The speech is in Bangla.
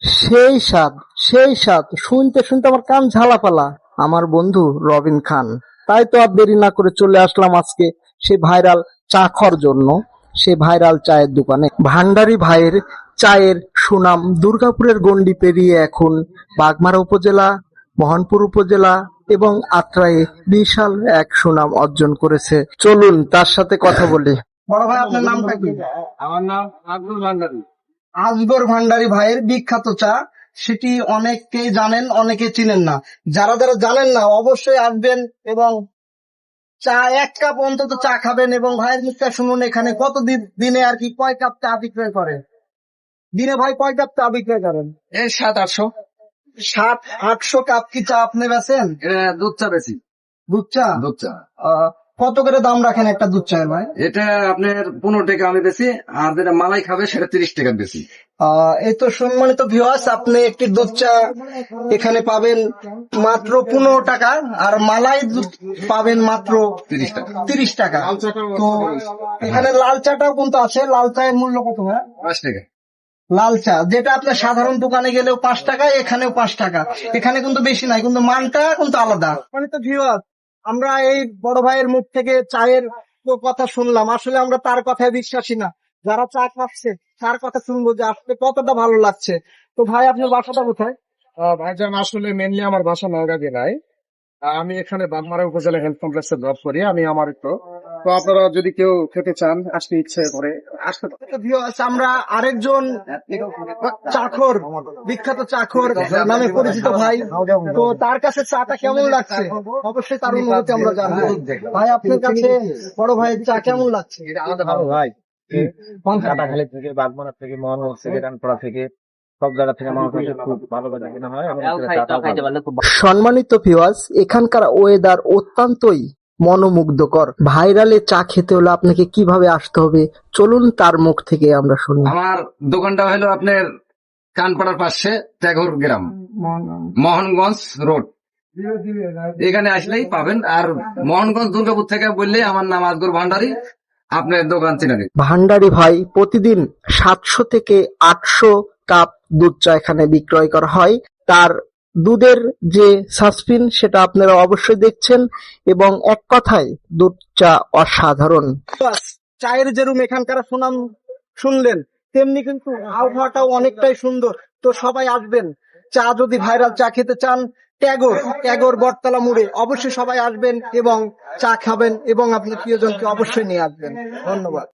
সেই স্বাদ, সেই স্বাদ, শুনতে শুনতে আমার কান ঝালাপালা। আমার বন্ধু রবিন খান। তাই তো আর দেরি না করে চলে আসলাম আজকে সেই ভাইরাল চা খাওয়ার জন্য, সেই ভাইরাল চায়ের দোকানে। ভান্ডারী ভাইয়ের চায়ের সুনাম দুর্গাপুরের গণ্ডি পেরিয়ে এখন বাগমারা উপজেলা, মোহনপুর উপজেলা এবং আত্রায়ে বিশাল এক সুনাম অর্জন করেছে। চলুন তার সাথে কথা বলি। বড় ভাই, আপনার নামটা কি? আমার নাম আব্দুল ভান্ডারী। আসগর ভান্ডারী ভাইয়ের বিখ্যাত চা, সেটি অনেকেই জানেন, অনেকে চিনেন না। যারা যারা জানেন না অবশ্যই আসবেন এবং চা এক কাপ অন্তত চা খাবেন এবং ভাইয়ের মুখটা শুনুন। এখানে কত দিনে আর কি কয় কাপ চা বিক্রয় করে? দিনে ভাই কয় কাপ চা বিক্রয় করেন? এই 700-800। 700-800 কাপ কি চা আপনি বেচেন? দুধ চা বেশি। দুধ চা? দুধ চা কত করে দাম রাখেন একটা দুধ চায়ের ভাই? এটা আপনার 15 টাকা আমি বেশি, আর যেটা মালাই খাবে সেটা 30 টাকা বেশি। এই তো সম্মানিত ভিউয়ার্স, আপনি একটি দুধ চা এখানে পাবেন মাত্র 15 টাকা, আর মালাই দুধ পাবেন মাত্র 30 টাকা। 30 টাকা। তো এখানে লাল চাটাও কিন্তু আছে। লাল চায়ের মূল্য কত ভাই? 5 টাকা। লাল চা যেটা আপনার সাধারণ দোকানে গেলেও 5 টাকা, এখানেও 5 টাকা। এখানে কিন্তু বেশি নাই, কিন্তু মানটা কিন্তু আলাদা। সম্মানিত ভিউয়ার্স, আমরা এই বড় ভাইয়ের মুখ থেকে চায়ের কথা শুনলাম। আসলে আমরা তার কথায় বিশ্বাসী না, যারা চা খাচ্ছে তার কথা শুনবো যে আসলে কতটা ভালো লাগছে। তো ভাই, আপনার বাসাটা কোথায়? ভাইজান, আসলে মেনলি আমার বাসা নওগাঁ জেলায়। আমি এখানে বাগমারা উপজেলা হেলথ কমপ্লেক্সে জব করি। আমি আমার তো আপনারা যদি কেউ খেতে চান, আসতে ইচ্ছে করে আসতে পারেন। ভিউয়ার্স, আমরা আরেকজন চাখর, বিখ্যাত চাখর নামে পরিচিত ভাই, তো তার কাছে চাটা কেমন লাগছে অবশ্যই তার অনুভূতি আমরা জানবো। ভাই, আপনার কাছে বড় ভাইয়ের চা কেমন লাগছে? ভালো ভাই, কাটাখালী থেকে, বাগমারা থেকে, মোহনগঞ্জ থেকে, রানপাড়া থেকে, সব জায়গা থেকে আমার কাছে খুব ভালো কেনা হয়। সম্মানিত ভিউয়ার্স, এখানকার ওয়েদার অত্যন্তই মনোমুগ্ধকর। ভাইরালে চা খেতে হলে আপনাকে কিভাবে আসতে হবে চলুন তার মুখ থেকে আমরা শুনি। আমার দোকানটা হলো আপনার কানপাড়ার পাশে, ট্যাগর গ্রাম, মোহনগঞ্জ রোড। এখানে আসলেই পাবেন। আর মোহনগঞ্জ দুর্গাপুর থেকে বললেই আমার নাম আসগর ভান্ডারী, আপনার দোকান চিনে দিন। ভান্ডারী ভাই প্রতিদিন 700 থেকে 800 কাপ দুধ চা এখানে বিক্রয় করা হয়। তার দুধের যে সাসপিন সেটা আপনারা অবশ্যই দেখছেন এবং এক কথায় দুধ চা অসাধারণ। চায়ের যেরকম এখানকার সুনাম শুনলেন, তেমনি কিন্তু আবহাওয়াটাও অনেকটাই সুন্দর। তো সবাই আসবেন, চা যদি ভাইরাল চা খেতে চান, ট্যাগর বটতলা মোড়ে অবশ্যই সবাই আসবেন এবং চা খাবেন এবং আপনার প্রিয়জনকে অবশ্যই নিয়ে আসবেন। ধন্যবাদ।